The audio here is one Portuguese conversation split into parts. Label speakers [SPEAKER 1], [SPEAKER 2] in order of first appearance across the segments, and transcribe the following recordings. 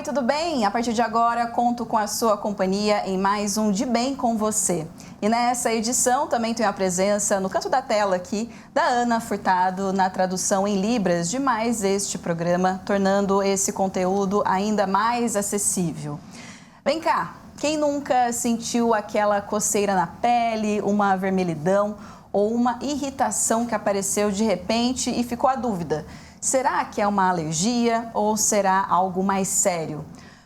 [SPEAKER 1] tudo bem? A partir de agora, conto com a sua companhia em mais um De Bem com Você. E nessa edição também tenho a presença no canto da tela aqui da Ana Furtado na tradução em Libras de mais este programa, tornando esse conteúdo ainda mais acessível. Vem cá, quem nunca sentiu aquela coceira na pele, uma vermelhidão ou uma irritação que apareceu de repente e ficou a dúvida? Será que é uma alergia ou será algo mais sério?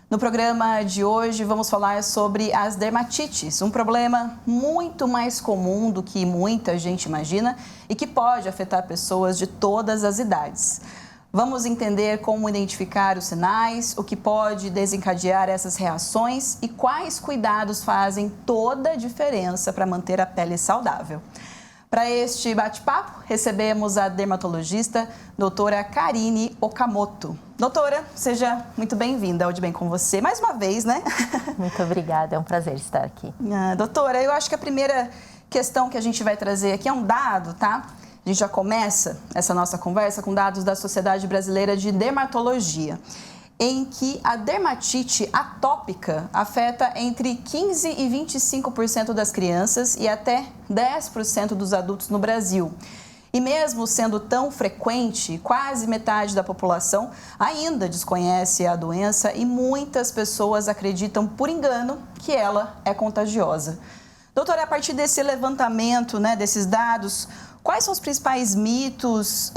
[SPEAKER 1] No programa de hoje vamos falar sobre as dermatites, um problema muito mais comum do que muita gente imagina e que pode afetar pessoas de todas as idades. Vamos entender como identificar os sinais, o que pode desencadear essas reações e quais cuidados fazem toda a diferença para manter a pele saudável. Para este bate-papo, recebemos a dermatologista doutora Karine Okamoto. Doutora, seja muito bem-vinda ao De Bem com Você, mais uma vez, né?
[SPEAKER 2] Muito obrigada, é um prazer estar aqui.
[SPEAKER 1] Doutora, eu acho que a primeira questão que a gente vai trazer aqui é um dado, tá? A gente já começa essa nossa conversa com dados da Sociedade Brasileira de Dermatologia, em que a dermatite atópica afeta entre 15% e 25% das crianças e até 10% dos adultos no Brasil. E mesmo sendo tão frequente, quase metade da população ainda desconhece a doença e muitas pessoas acreditam por engano que ela é contagiosa. Doutora, a partir desse levantamento, desses dados, quais são os principais mitos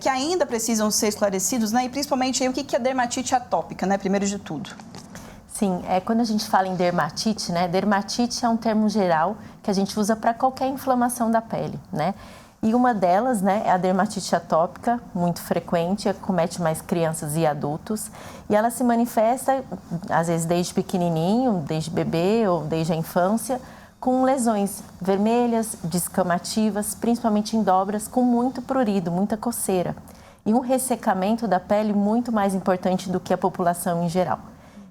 [SPEAKER 1] que ainda precisam ser esclarecidos, e principalmente o que é dermatite atópica, primeiro de tudo?
[SPEAKER 2] Sim, quando a gente fala em dermatite, dermatite é um termo geral que a gente usa para qualquer inflamação da pele, E uma delas, é a dermatite atópica, muito frequente, acomete mais crianças e adultos. E ela se manifesta, às vezes, desde pequenininho, desde bebê ou desde a infância, com lesões vermelhas, descamativas, principalmente em dobras, com muito prurido, muita coceira. E um ressecamento da pele muito mais importante do que a população em geral.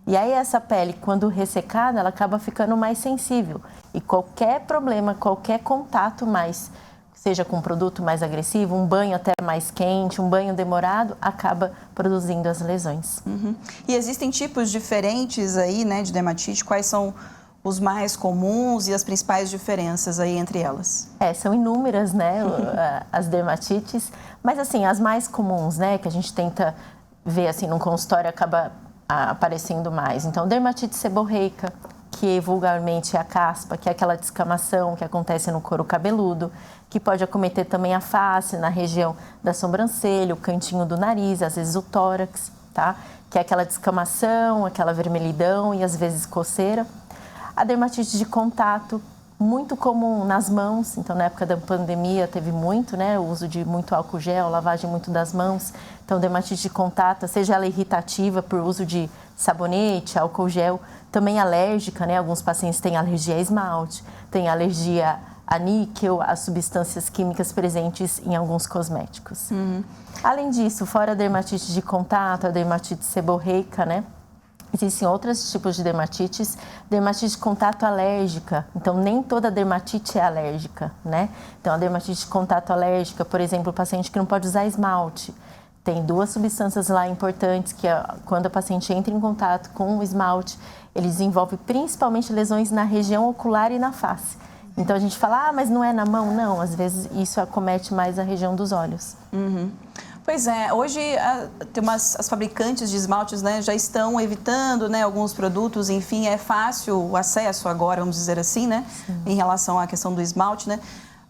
[SPEAKER 2] E aí essa pele, quando ressecada, ela acaba ficando mais sensível. E qualquer problema, qualquer contato mais, seja com um produto mais agressivo, um banho até mais quente, um banho demorado, acaba produzindo as lesões.
[SPEAKER 1] Uhum. E existem tipos diferentes aí, de dermatite? Quais são os mais comuns e as principais diferenças aí entre elas?
[SPEAKER 2] São inúmeras, as dermatites, mas assim, as mais comuns, que a gente tenta ver assim no consultório acaba aparecendo mais. Então, dermatite seborreica, que vulgarmente é a caspa, que é aquela descamação que acontece no couro cabeludo, que pode acometer também a face, na região da sobrancelha, o cantinho do nariz, às vezes o tórax, tá? Que é aquela descamação, aquela vermelhidão e às vezes coceira. A dermatite de contato, muito comum nas mãos, então na época da pandemia teve muito, o uso de muito álcool gel, lavagem muito das mãos. Então dermatite de contato, seja ela irritativa por uso de sabonete, álcool gel, também alérgica, alguns pacientes têm alergia a esmalte, têm alergia a níquel, a substâncias químicas presentes em alguns cosméticos.
[SPEAKER 1] Uhum.
[SPEAKER 2] Além disso, fora a dermatite de contato, a dermatite seborreica, existem outros tipos de dermatites, dermatite de contato alérgica, então nem toda dermatite é alérgica, Então a dermatite de contato alérgica, por exemplo, o paciente que não pode usar esmalte, tem duas substâncias lá importantes que quando a paciente entra em contato com o esmalte, ele desenvolve principalmente lesões na região ocular e na face. Então a gente fala, mas não é na mão? Não, às vezes isso acomete mais a região dos olhos.
[SPEAKER 1] Uhum. Pois é, hoje as fabricantes de esmaltes já estão evitando alguns produtos, enfim, é fácil o acesso agora, vamos dizer assim, em relação à questão do esmalte,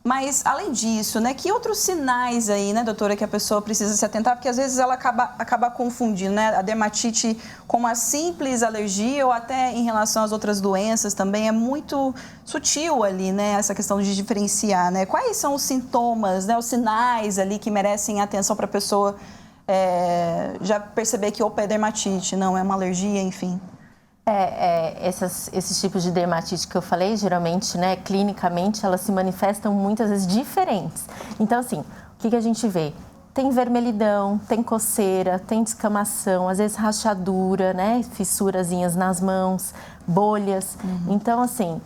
[SPEAKER 1] Mas, além disso, que outros sinais aí, doutora, que a pessoa precisa se atentar? Porque, às vezes, ela acaba confundindo, a dermatite com uma simples alergia ou até em relação às outras doenças também. É muito sutil ali, essa questão de diferenciar, Quais são os sintomas, os sinais ali que merecem atenção para a pessoa já perceber que, opa, é dermatite, não, é uma alergia, enfim.
[SPEAKER 2] Esses tipos de dermatite que eu falei, geralmente, clinicamente, elas se manifestam muitas vezes diferentes. Então, assim, o que a gente vê? Tem vermelhidão, tem coceira, tem descamação, às vezes rachadura, fissurazinhas nas mãos, bolhas.
[SPEAKER 1] Uhum.
[SPEAKER 2] Então, assim,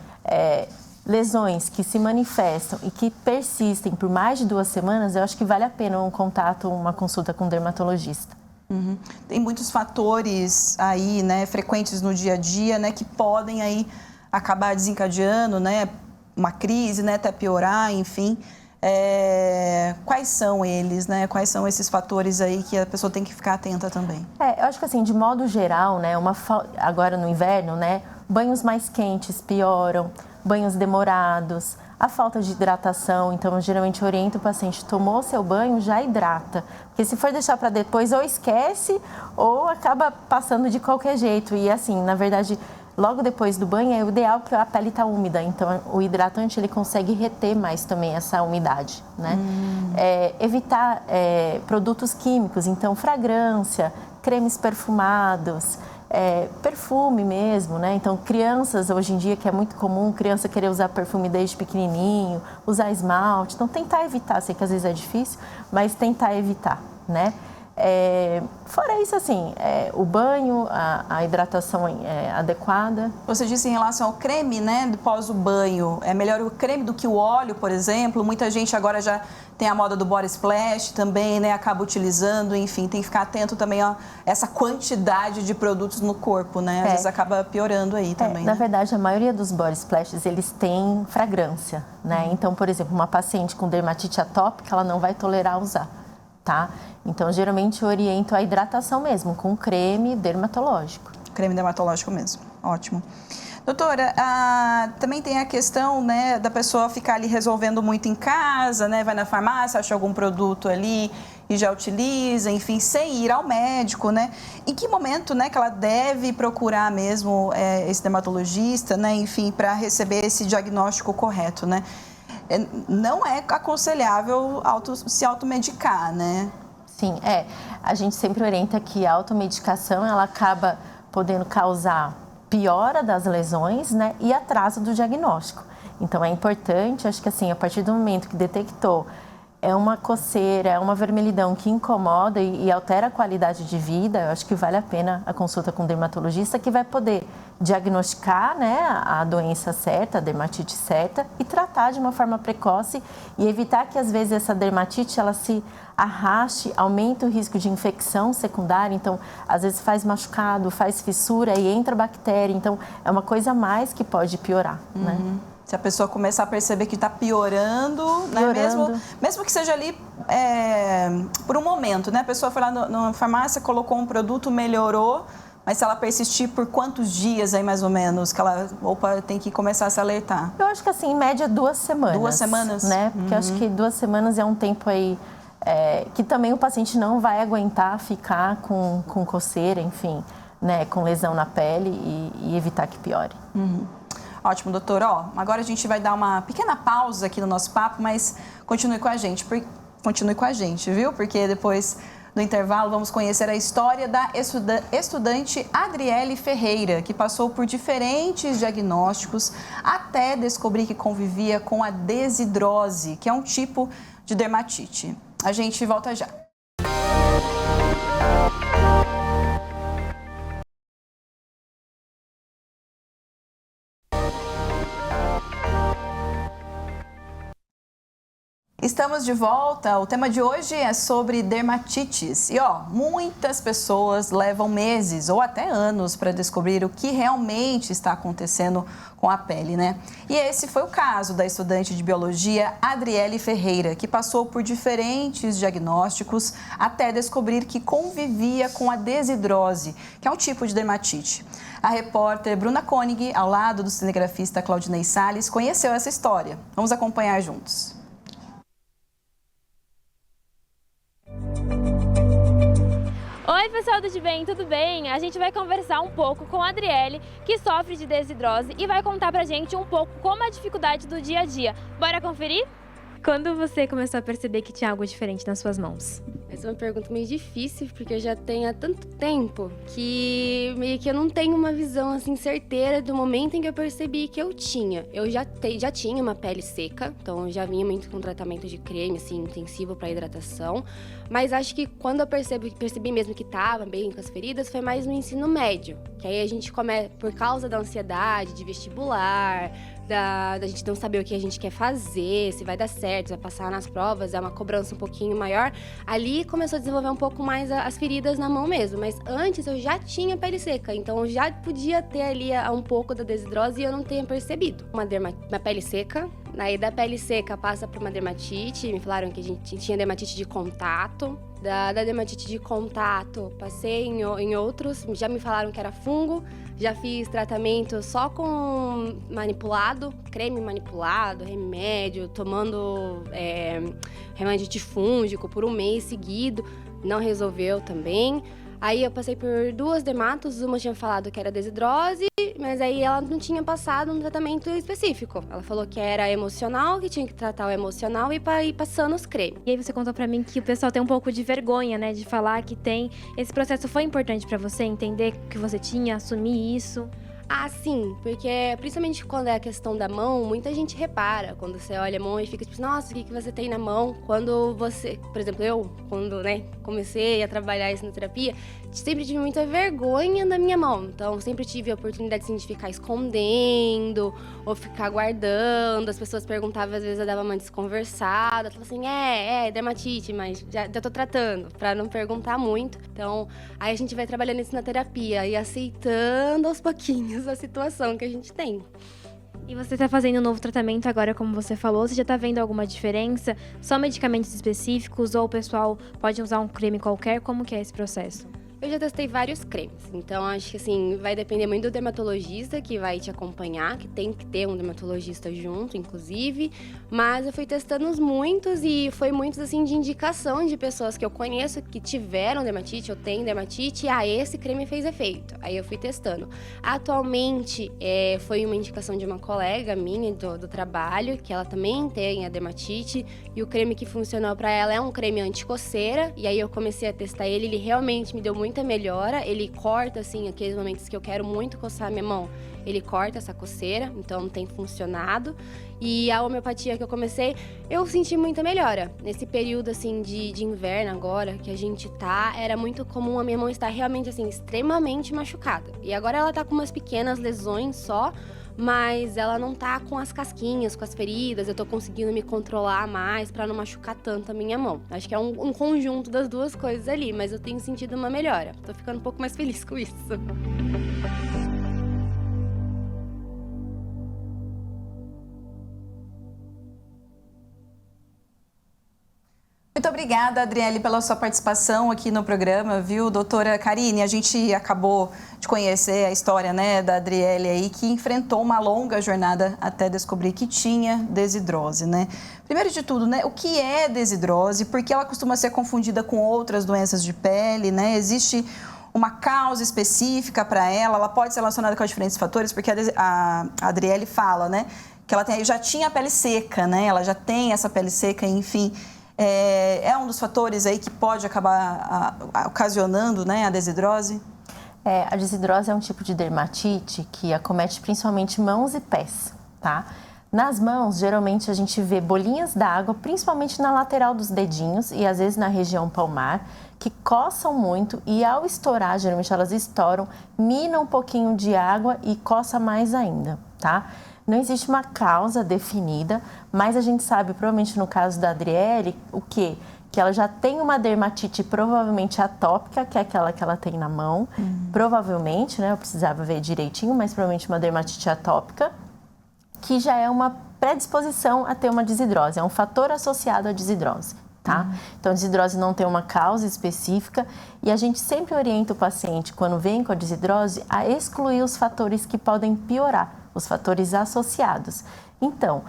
[SPEAKER 2] lesões que se manifestam e que persistem por mais de 2 semanas, eu acho que vale a pena um contato, uma consulta com um dermatologista.
[SPEAKER 1] Uhum. Tem muitos fatores aí, né, frequentes no dia a dia, né, que podem aí acabar desencadeando, né, uma crise, né, até piorar, enfim. Quais são eles, né? Quais são esses fatores aí que a pessoa tem que ficar atenta também?
[SPEAKER 2] Eu acho que assim, de modo geral, né, agora no inverno, né, banhos mais quentes pioram, banhos demorados, a falta de hidratação. Então, eu geralmente oriento o paciente, tomou seu banho, já hidrata. Porque se for deixar para depois, ou esquece, ou acaba passando de qualquer jeito. E assim, na verdade, logo depois do banho é o ideal porque a pele está úmida. Então, o hidratante, ele consegue reter mais também essa umidade, né? Evitar produtos químicos, então, fragrância, cremes perfumados, perfume mesmo, né? Então, crianças, hoje em dia, que é muito comum, criança querer usar perfume desde pequenininho, usar esmalte. Então, tentar evitar, sei que às vezes é difícil, mas tentar evitar, né? Fora isso, assim, o banho, a hidratação adequada.
[SPEAKER 1] Você disse em relação ao creme, né, pós o banho, é melhor o creme do que o óleo, por exemplo. Muita gente agora já tem a moda do body splash também, né, acaba utilizando, enfim, tem que ficar atento também a essa quantidade de produtos no corpo, né, às vezes acaba piorando aí também.
[SPEAKER 2] Na verdade, a maioria dos body splashes, eles têm fragrância, né, então, por exemplo, uma paciente com dermatite atópica, ela não vai tolerar usar, tá? Então, geralmente, eu oriento a hidratação mesmo, com creme dermatológico.
[SPEAKER 1] Creme dermatológico mesmo, ótimo. Doutora, também tem a questão, né, da pessoa ficar ali resolvendo muito em casa, né, vai na farmácia, acha algum produto ali e já utiliza, enfim, sem ir ao médico, né? Em que momento, né, que ela deve procurar mesmo esse dermatologista, né, enfim, para receber esse diagnóstico correto, né? Não é aconselhável se automedicar, né?
[SPEAKER 2] Sim, a gente sempre orienta que a automedicação, ela acaba podendo causar piora das lesões, né, e atraso do diagnóstico. Então, é importante, acho que assim, a partir do momento que detectou uma coceira, uma vermelhidão que incomoda e altera a qualidade de vida, eu acho que vale a pena a consulta com o dermatologista, que vai poder diagnosticar, né, a doença certa, a dermatite certa, e tratar de uma forma precoce e evitar que, às vezes, essa dermatite ela se arraste, aumenta o risco de infecção secundária. Então, às vezes faz machucado, faz fissura e entra bactéria. Então, é uma coisa a mais que pode piorar, né?
[SPEAKER 1] Se a pessoa começar a perceber que está piorando, né? Mesmo que seja ali por um momento, né? A pessoa foi lá na farmácia, colocou um produto, melhorou, mas se ela persistir por quantos dias aí mais ou menos que ela tem que começar a se alertar?
[SPEAKER 2] Eu acho que assim, em média 2 semanas.
[SPEAKER 1] 2 semanas?
[SPEAKER 2] Né? Porque eu acho que 2 semanas é um tempo aí que também o paciente não vai aguentar ficar com coceira, enfim, né? Com lesão na pele e evitar que piore.
[SPEAKER 1] Ótimo, doutor. Agora a gente vai dar uma pequena pausa aqui no nosso papo, mas continue com a gente, viu? Porque depois do intervalo vamos conhecer a história da estudante Adriele Ferreira, que passou por diferentes diagnósticos até descobrir que convivia com a desidrose, que é um tipo de dermatite. A gente volta já. Estamos de volta. O tema de hoje é sobre dermatites. E muitas pessoas levam meses ou até anos para descobrir o que realmente está acontecendo com a pele, né? E esse foi o caso da estudante de biologia Adriele Ferreira, que passou por diferentes diagnósticos até descobrir que convivia com a desidrose, que é um tipo de dermatite. A repórter Bruna Koenig, ao lado do cinegrafista Claudinei Salles, conheceu essa história. Vamos acompanhar juntos.
[SPEAKER 3] Oi pessoal do De Bem, tudo bem? A gente vai conversar um pouco com a Adriele, que sofre de desidrose, e vai contar pra gente um pouco como é a dificuldade do dia a dia. Bora conferir? Quando você começou a perceber que tinha algo diferente nas suas mãos?
[SPEAKER 4] Essa é uma pergunta meio difícil, porque eu já tenho há tanto tempo que meio que eu não tenho uma visão assim certeira do momento em que eu percebi que eu tinha. Eu já tinha uma pele seca, então eu já vinha muito com tratamento de creme assim intensivo para hidratação, mas acho que quando eu percebi mesmo que estava bem com as feridas foi mais no ensino médio, que Que aí a gente começa, por causa da ansiedade, de vestibular, da gente não saber o que a gente quer fazer, se vai dar certo, se vai passar nas provas, é uma cobrança um pouquinho maior. Ali começou a desenvolver um pouco mais as feridas na mão mesmo, mas antes eu já tinha pele seca, então eu já podia ter ali um pouco da desidrose e eu não tinha percebido. Uma pele seca, aí da pele seca passa para uma dermatite, me falaram que a gente tinha dermatite de contato. Da dermatite de contato, passei em outros, já me falaram que era fungo, já fiz tratamento só com manipulado, creme manipulado, remédio, tomando remédio antifúngico por um mês seguido, não resolveu também. Aí eu passei por 2 dermatos, uma tinha falado que era desidrose, mas aí ela não tinha passado um tratamento específico. Ela falou que era emocional, que tinha que tratar o emocional e ir passando os cremes.
[SPEAKER 3] E aí você contou pra mim que o pessoal tem um pouco de vergonha, né, de falar que tem. Esse processo foi importante pra você entender que você tinha, assumir isso?
[SPEAKER 4] Ah, sim, porque principalmente quando é a questão da mão, muita gente repara quando você olha a mão e fica tipo, nossa, o que você tem na mão? Quando você, por exemplo, eu, quando comecei a trabalhar isso na terapia, sempre tive muita vergonha da minha mão. Então, sempre tive a oportunidade assim, de ficar escondendo ou ficar guardando. As pessoas perguntavam, às vezes eu dava uma desconversada. Eu falava assim, dermatite, mas já tô tratando, pra não perguntar muito. Então, aí a gente vai trabalhando isso na terapia e aceitando aos pouquinhos a situação que a gente tem.
[SPEAKER 3] E você está fazendo um novo tratamento agora, como você falou, você já está vendo alguma diferença? Só medicamentos específicos ou o pessoal pode usar um creme qualquer? Como que é esse processo?
[SPEAKER 4] Eu já testei vários cremes, então acho que assim, vai depender muito do dermatologista que vai te acompanhar, que tem que ter um dermatologista junto, inclusive, mas eu fui testando muitos e foi muitos assim de indicação de pessoas que eu conheço que tiveram dermatite ou têm dermatite, e esse creme fez efeito, aí eu fui testando. Atualmente, foi uma indicação de uma colega minha do trabalho, que ela também tem a dermatite, e o creme que funcionou para ela é um creme anti-coceira, e aí eu comecei a testar ele realmente me deu muita melhora, ele corta, assim, aqueles momentos que eu quero muito coçar a minha mão, ele corta essa coceira, então tem funcionado. E a homeopatia que eu comecei, eu senti muita melhora. Nesse período, assim, de inverno agora, que a gente tá, era muito comum a minha mão estar realmente, assim, extremamente machucada. E agora ela tá com umas pequenas lesões só, mas ela não tá com as casquinhas, com as feridas, eu tô conseguindo me controlar mais pra não machucar tanto a minha mão. Acho que é um conjunto das duas coisas ali, mas eu tenho sentido uma melhora. Tô ficando um pouco mais feliz com isso.
[SPEAKER 1] Muito obrigada, Adriele, pela sua participação aqui no programa, viu? Doutora Karine, a gente acabou de conhecer a história, né, da Adriele aí, que enfrentou uma longa jornada até descobrir que tinha desidrose, né? Primeiro de tudo, né, o que é desidrose? Por que ela costuma ser confundida com outras doenças de pele, né? Existe uma causa específica para ela? Ela pode ser relacionada com diferentes fatores, porque a Adriele fala, né, que ela já tinha a pele seca, né? Ela já tem essa pele seca, enfim. É um dos fatores aí que pode acabar ocasionando, né, a desidrose?
[SPEAKER 2] A desidrose é um tipo de dermatite que acomete principalmente mãos e pés, tá? Nas mãos, geralmente a gente vê bolinhas d'água, principalmente na lateral dos dedinhos e às vezes na região palmar, que coçam muito e ao estourar, geralmente elas estouram, minam um pouquinho de água e coça mais ainda, tá? Não existe uma causa definida, mas a gente sabe, provavelmente no caso da Adriele, o quê? Que ela já tem uma dermatite provavelmente atópica, que é aquela que ela tem na mão. Provavelmente, né? Eu precisava ver direitinho, mas provavelmente uma dermatite atópica, que já é uma predisposição a ter uma desidrose, é um fator associado à desidrose, tá? Então, a desidrose não tem uma causa específica e a gente sempre orienta o paciente, quando vem com a desidrose, a excluir os fatores que podem piorar, os fatores associados. Então,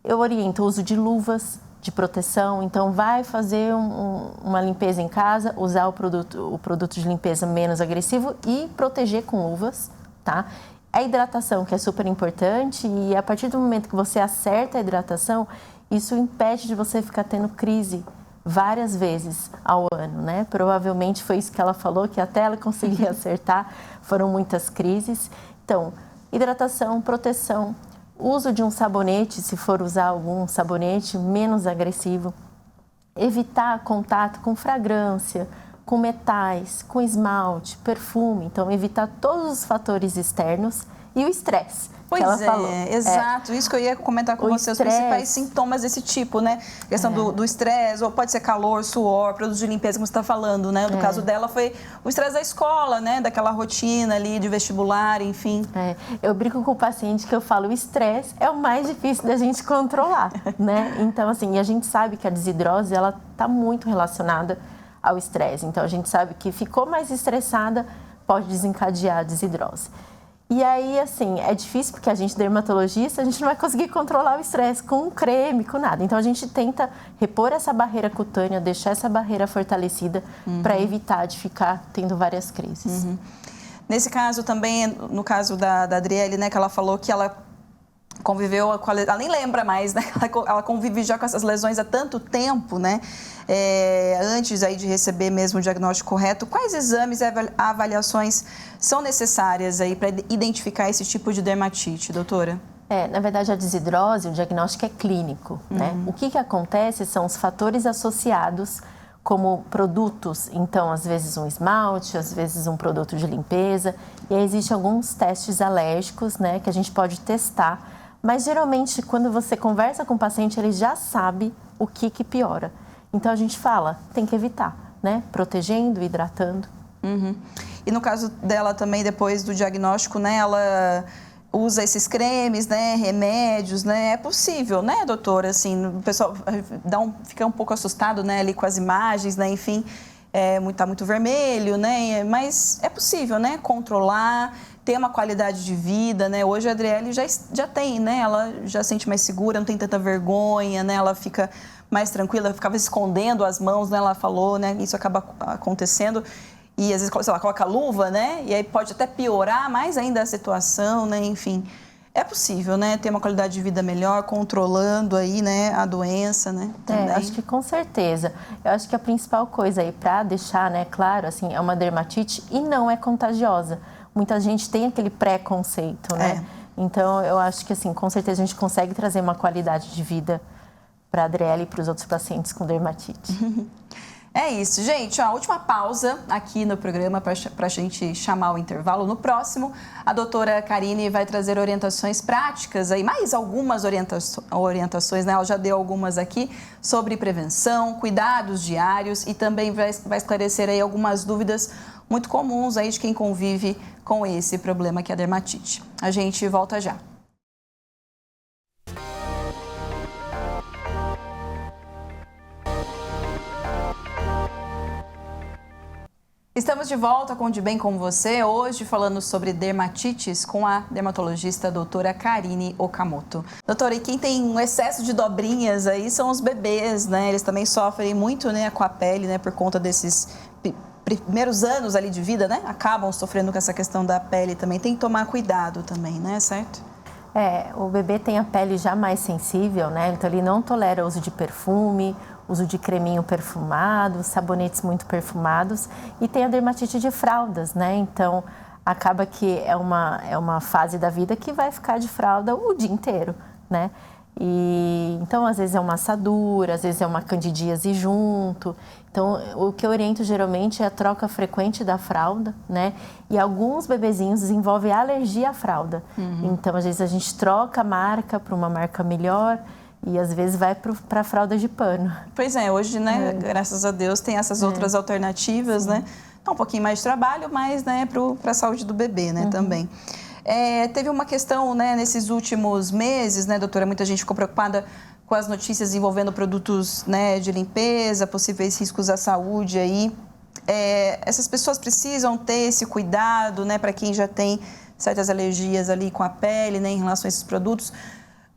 [SPEAKER 2] eu oriento o uso de luvas de proteção, então vai fazer uma limpeza em casa, usar o produto de limpeza menos agressivo e proteger com luvas, tá? A hidratação, que é super importante, e a partir do momento que você acerta a hidratação, isso impede de você ficar tendo crise várias vezes ao ano, né? Provavelmente foi isso que ela falou, que até ela conseguir acertar, foram muitas crises. Então, hidratação, proteção, uso de um sabonete, se for usar algum sabonete menos agressivo, evitar contato com fragrância, com metais, com esmalte, perfume. Então, evitar todos os fatores externos e o estresse.
[SPEAKER 1] Pois
[SPEAKER 2] ela falou.
[SPEAKER 1] Exato. Isso que eu ia comentar com você, os principais sintomas desse tipo, né? A questão do estresse, ou pode ser calor, suor, produtos de limpeza, como você está falando, né? No caso dela foi o estresse da escola, né? Daquela rotina ali de vestibular, enfim.
[SPEAKER 2] Eu brinco com o paciente que eu falo, o estresse é o mais difícil da gente controlar, né? Então, assim, a gente sabe que a desidrose, ela está muito relacionada ao estresse. Então, a gente sabe que ficou mais estressada, pode desencadear a desidrose. E aí, assim, é difícil porque a gente, dermatologista, a gente não vai conseguir controlar o estresse com creme, com nada. Então, a gente tenta repor essa barreira cutânea, deixar essa barreira fortalecida para evitar de ficar tendo várias crises.
[SPEAKER 1] Nesse caso também, no caso da Adriele, né, que ela falou que ela conviveu, ela nem lembra mais, né? Ela convive já com essas lesões há tanto tempo, né? Antes aí de receber mesmo o diagnóstico correto, quais exames e avaliações são necessárias aí para identificar esse tipo de dermatite, doutora?
[SPEAKER 2] Na verdade, a desidrose, o diagnóstico é clínico, né? O que acontece são os fatores associados como produtos, então, às vezes um esmalte, às vezes um produto de limpeza, e aí existem alguns testes alérgicos, né, que a gente pode testar, mas geralmente quando você conversa com o paciente, ele já sabe o que piora. Então a gente fala, tem que evitar, né, protegendo, hidratando.
[SPEAKER 1] E no caso dela também, depois do diagnóstico, né, ela usa esses cremes, né, remédios, né, é possível, né, doutora, assim, o pessoal fica um pouco assustado, né, ali com as imagens, né, enfim, tá muito vermelho, né, mas é possível, né, controlar, ter uma qualidade de vida, né, hoje a Adriele já tem, né, ela já se sente mais segura, não tem tanta vergonha, né, ela fica mais tranquila, ficava escondendo as mãos, né, ela falou, né, isso acaba acontecendo. E às vezes, sei lá, coloca luva, né? E aí pode até piorar mais ainda a situação, né? Enfim, é possível, né? Ter uma qualidade de vida melhor, controlando aí, né? A doença, né? Também.
[SPEAKER 2] Acho que com certeza. Eu acho que a principal coisa aí para deixar, né? Claro, assim, é uma dermatite e não é contagiosa. Muita gente tem aquele preconceito, né? Então, eu acho que, assim, com certeza a gente consegue trazer uma qualidade de vida para a Adriele e para os outros pacientes com dermatite.
[SPEAKER 1] É isso, gente. A última pausa aqui no programa para a gente chamar o intervalo. No próximo, a doutora Karine vai trazer orientações práticas, aí, mais algumas orientações, né? Ela já deu algumas aqui sobre prevenção, cuidados diários e também vai esclarecer aí algumas dúvidas muito comuns aí de quem convive com esse problema que é a dermatite. A gente volta já. Estamos de volta com o De Bem com você, hoje falando sobre dermatites com a dermatologista doutora Karine Okamoto. Doutora, e quem tem um excesso de dobrinhas aí são os bebês, né? Eles também sofrem muito, né, com a pele, né, por conta desses primeiros anos ali de vida, né? Acabam sofrendo com essa questão da pele também. Tem que tomar cuidado também, né? Certo?
[SPEAKER 2] O bebê tem a pele já mais sensível, né? Então ele não tolera o uso de perfume, uso de creminho perfumado, sabonetes muito perfumados e tem a dermatite de fraldas, né? Então, acaba que é uma fase da vida que vai ficar de fralda o dia inteiro, né? E, então, às vezes é uma assadura, às vezes é uma candidíase junto. Então, o que eu oriento geralmente é a troca frequente da fralda, né? E alguns bebezinhos desenvolvem alergia à fralda. Então, às vezes a gente troca a marca para uma marca melhor, e às vezes vai para a fralda de pano.
[SPEAKER 1] Pois é, hoje, né, graças a Deus, tem essas outras alternativas, né? Dá um pouquinho mais de trabalho, mas, né, para a saúde do bebê, né, também. Teve uma questão, né, nesses últimos meses, né, doutora, muita gente ficou preocupada com as notícias envolvendo produtos, né, de limpeza, possíveis riscos à saúde aí. Essas pessoas precisam ter esse cuidado, né, para quem já tem certas alergias ali com a pele, né, em relação a esses produtos.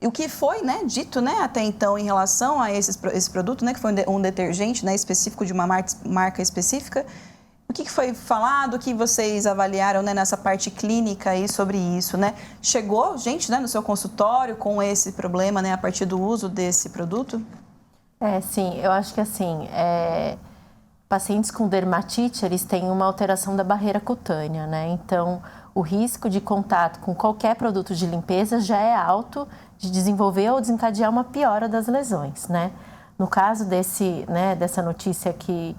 [SPEAKER 1] E o que foi, né, dito, né, até então em relação a esse produto, né, que foi um detergente, né, específico de uma marca específica, o que foi falado, o que vocês avaliaram, né, nessa parte clínica aí sobre isso, né? Chegou gente, né, no seu consultório com esse problema, né, a partir do uso desse produto?
[SPEAKER 2] Sim, eu acho que assim, pacientes com dermatite, eles têm uma alteração da barreira cutânea, né? Então, o risco de contato com qualquer produto de limpeza já é alto de desenvolver ou desencadear uma piora das lesões, né? No caso dessa notícia que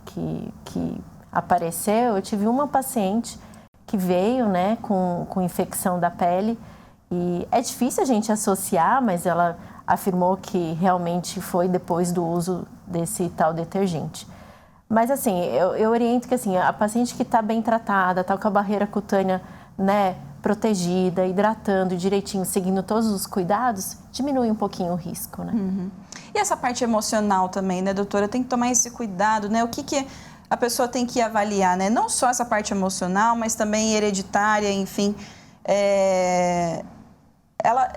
[SPEAKER 2] apareceu, eu tive uma paciente que veio, né, com infecção da pele, e é difícil a gente associar, mas ela afirmou que realmente foi depois do uso desse tal detergente. Mas assim, eu oriento que assim, a paciente que está bem tratada, está com a barreira cutânea, né, protegida, hidratando direitinho, seguindo todos os cuidados, diminui um pouquinho o risco, né?
[SPEAKER 1] E essa parte emocional também, né, doutora? Tem que tomar esse cuidado, né? O que a pessoa tem que avaliar, né? Não só essa parte emocional, mas também hereditária, enfim. Ela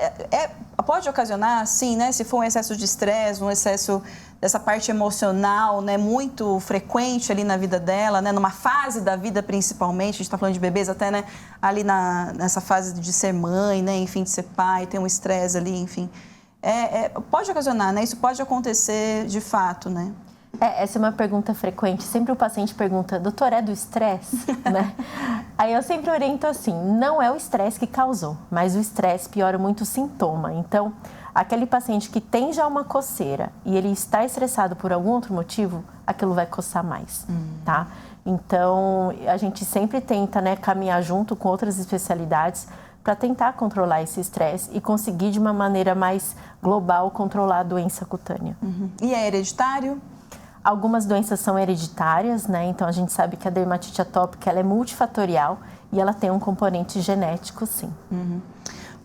[SPEAKER 1] pode ocasionar, sim, né? Se for um excesso de estresse, um excesso dessa parte emocional, né? Muito frequente ali na vida dela, né? Numa fase da vida, principalmente, a gente está falando de bebês até, né? Ali nessa fase de ser mãe, né? Enfim, de ser pai, tem um estresse ali, enfim. Pode ocasionar, né? Isso pode acontecer de fato, né?
[SPEAKER 2] Essa é uma pergunta frequente. Sempre o paciente pergunta, doutor, é do estresse? Né? Aí eu sempre oriento assim, não é o estresse que causou, mas o estresse piora muito o sintoma. Então, aquele paciente que tem já uma coceira e ele está estressado por algum outro motivo, aquilo vai coçar mais, tá? Então, a gente sempre tenta, né, caminhar junto com outras especialidades para tentar controlar esse estresse e conseguir de uma maneira mais global controlar a doença cutânea.
[SPEAKER 1] E é hereditário?
[SPEAKER 2] Algumas doenças são hereditárias, né? Então a gente sabe que a dermatite atópica ela é multifatorial e ela tem um componente genético, sim.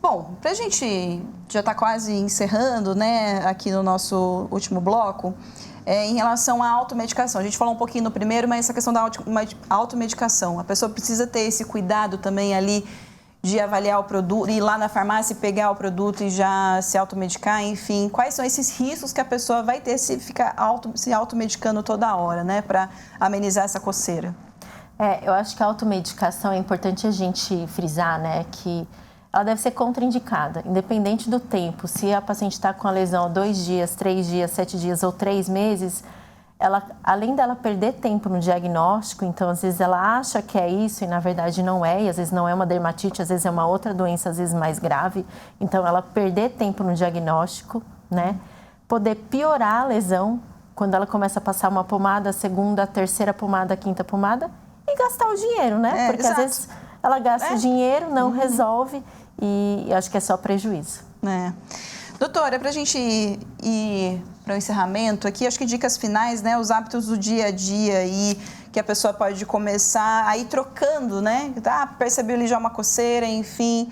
[SPEAKER 1] Bom, pra gente já tá quase encerrando, né, aqui no nosso último bloco, em relação à automedicação. A gente falou um pouquinho no primeiro, mas essa questão da automedicação. A pessoa precisa ter esse cuidado também ali de avaliar o produto, ir lá na farmácia e pegar o produto e já se automedicar, enfim. Quais são esses riscos que a pessoa vai ter se ficar se automedicando toda hora, né, para amenizar essa coceira?
[SPEAKER 2] Eu acho que a automedicação é importante a gente frisar, né, que ela deve ser contraindicada, independente do tempo. Se a paciente está com a lesão há 2 dias, 3 dias, 7 dias ou 3 meses, ela, além dela perder tempo no diagnóstico, então às vezes ela acha que é isso e na verdade não é, e às vezes não é uma dermatite, às vezes é uma outra doença, às vezes mais grave. Então ela perder tempo no diagnóstico, né? Poder piorar a lesão quando ela começa a passar uma pomada, a segunda, a terceira pomada, a quinta pomada e gastar o dinheiro, né? Porque
[SPEAKER 1] exato.
[SPEAKER 2] Às vezes ela gasta o dinheiro, não resolve e acho que é só prejuízo.
[SPEAKER 1] Doutora, para a gente ir para o encerramento aqui, acho que dicas finais, né? Os hábitos do dia a dia e que a pessoa pode começar a ir trocando, né? Percebeu ali já uma coceira, enfim,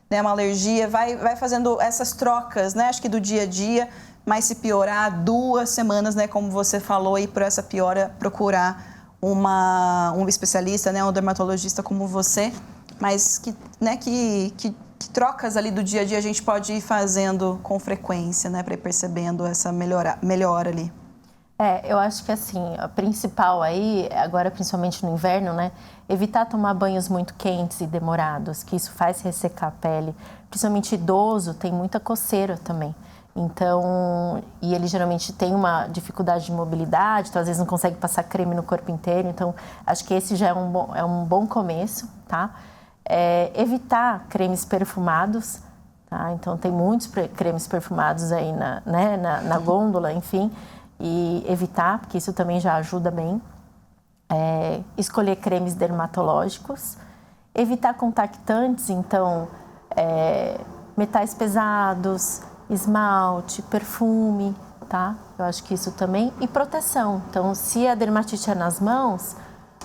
[SPEAKER 1] né? Uma alergia, vai fazendo essas trocas, né? Acho que do dia a dia, mas se piorar 2 semanas, né? Como você falou, e por essa piora procurar um especialista, né? Um dermatologista como você, mas que trocas ali do dia a dia a gente pode ir fazendo com frequência, né, para ir percebendo essa melhora ali.
[SPEAKER 2] Eu acho que assim, a principal aí, agora principalmente no inverno, né, evitar tomar banhos muito quentes e demorados, que isso faz ressecar a pele. Principalmente idoso tem muita coceira também. Então, e ele geralmente tem uma dificuldade de mobilidade, então às vezes não consegue passar creme no corpo inteiro. Então, acho que esse já é um bom começo, tá? Evitar cremes perfumados, tá? Então tem muitos cremes perfumados aí na gôndola, enfim, e evitar, porque isso também já ajuda bem. Escolher cremes dermatológicos, evitar compactantes, então metais pesados, esmalte, perfume, tá? Eu acho que isso também, e proteção. Então, se a dermatite é nas mãos,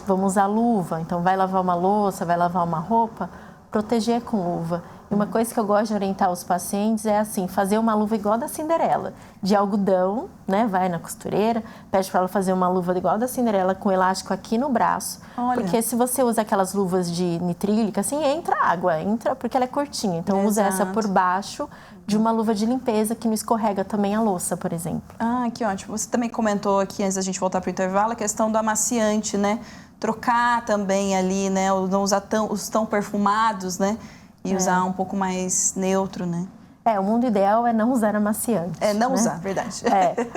[SPEAKER 2] vamos usar luva, então vai lavar uma louça, vai lavar uma roupa, proteger com luva. E uma coisa que eu gosto de orientar os pacientes é assim, fazer uma luva igual a da Cinderela, de algodão, né? Vai na costureira, pede para ela fazer uma luva igual a da Cinderela com elástico aqui no braço. Olha. Porque se você usa aquelas luvas de nitrílica, assim, entra água, porque ela é curtinha. Então usa essa por baixo de uma luva de limpeza que não escorrega também a louça, por exemplo.
[SPEAKER 1] Que ótimo. Você também comentou aqui, antes da gente voltar para o intervalo, a questão do amaciante, né? Trocar também ali, né? Não usar os tão perfumados, né? E usar um pouco mais neutro, né?
[SPEAKER 2] O mundo ideal é não usar amaciante.
[SPEAKER 1] Não
[SPEAKER 2] né?
[SPEAKER 1] usar, verdade.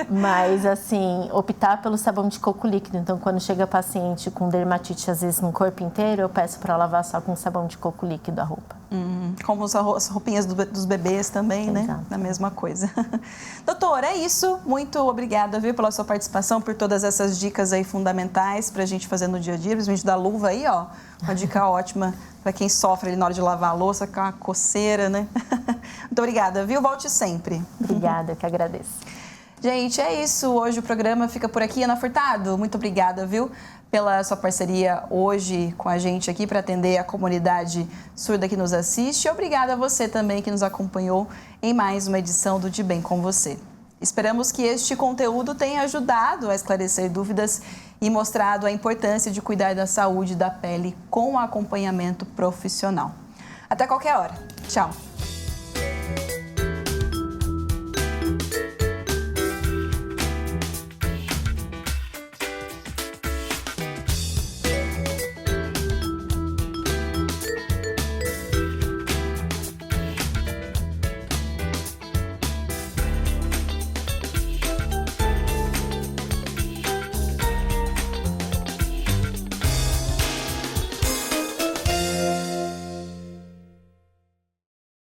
[SPEAKER 2] Mas assim, optar pelo sabão de coco líquido. Então, quando chega paciente com dermatite, às vezes no corpo inteiro, eu peço para lavar só com sabão de coco líquido a roupa.
[SPEAKER 1] Como as roupinhas dos bebês também,
[SPEAKER 2] Exato.
[SPEAKER 1] né? A mesma coisa. Doutora, é isso. Muito obrigada, viu, pela sua participação, por todas essas dicas aí fundamentais pra gente fazer no dia a dia, principalmente da luva aí, ó. Uma dica ótima para quem sofre ali na hora de lavar a louça, com a coceira, né? Muito obrigada, viu? Volte sempre.
[SPEAKER 2] Obrigada, eu que agradeço.
[SPEAKER 1] Gente, é isso. Hoje o programa fica por aqui. Ana Furtado, muito obrigada, viu? Pela sua parceria hoje com a gente aqui para atender a comunidade surda que nos assiste. Obrigada a você também que nos acompanhou em mais uma edição do De Bem com Você. Esperamos que este conteúdo tenha ajudado a esclarecer dúvidas e mostrado a importância de cuidar da saúde da pele com acompanhamento profissional. Até qualquer hora. Tchau!